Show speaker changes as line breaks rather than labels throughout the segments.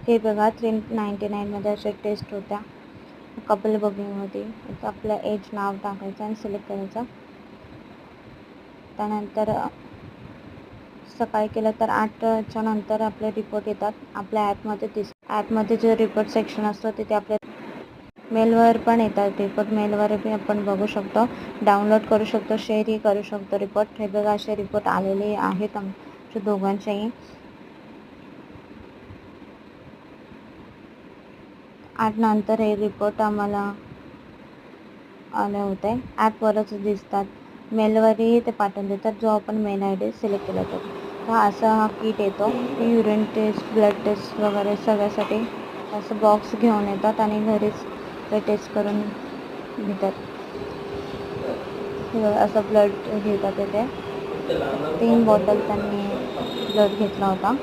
हे बघा 399मध्ये अशा टेस्ट होत्या कपल बघिंगमध्ये. आपलं एज नाव टाकायचं आणि सिलेक्ट करायचं. त्यानंतर सकाळी केलं तर 8च्या नंतर आपले रिपोर्ट येतात आपल्या ॲपमध्ये ॲपमध्ये जो रिपोर्ट सेक्शन असतो तिथे आपल्या मेलवर पण येतात रिपोर्ट. मेलवर बी आपण बघू शकतो, डाउनलोड करू शकतो, शेअरही करू शकतो रिपोर्ट. हे बघा असे रिपोर्ट आलेले आहेत आमच्या दोघांच्याही. 8 नंतर हे रिपोर्ट आम्हाला आले होते. ॲपवरच दिसतात, मेलवरही ते पाठवून देतात जो आपण मेल ID सिलेक्ट केला तर. असा हा किट येतो. युरिन टेस्ट, ब्लड टेस्ट वगैरे सगळ्यासाठी असं बॉक्स घेऊन येतात आणि घरीच ते टेस्ट करून घेतात. असं ब्लड घेतात तिथे. 3 बॉटल त्यांनी ब्लड घेतला होता.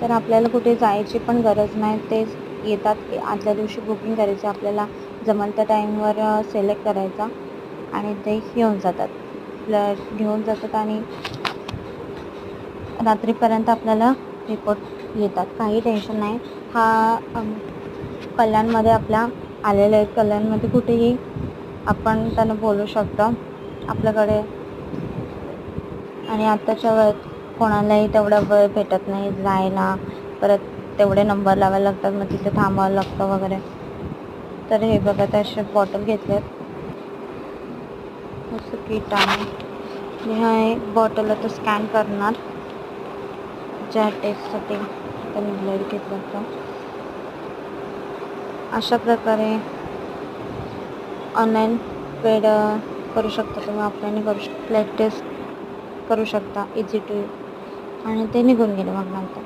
तर आपल्याला कुठे जायची पण गरज नाही. ते येतात, आदल्या दिवशी बुकिंग करायची, आपल्याला जमेल त्या टाईमवर सिलेक्ट करायचा आणि ते घेऊन जातात. ब्लड घेऊन जातात आणि रात्रीपर्यंत आपल्याला रिपोर्ट येतात. काही टेन्शन नाही. हा कल्याणमध्ये आपल्या आलेले आहेत. कल्याणमध्ये कुठेही आपण त्यांना बोलू शकतो आपल्याकडे. आणि आत्ताच्या वेळेत कोणालाही तेवढा वेळ भेटत नाही जायला, परत तेवढे नंबर लावायला लागतात, मग तिथे थांबावं लागतं वगैरे. तर हे बघा असे बॉटल घेतलेत. असं किट आहे. ह्या एक बॉटल आता स्कॅन करणार ज्या टेस्टसाठी त्यांनी ब्लड घेतलं होतं. अशा प्रकारे ऑनलाईन पेड करू शकता तुम्ही, ऑफलाईन करू शकता. ब्लड टेस्ट करू शकता इझी टू. आणि ते निघून गेले मग नंतर.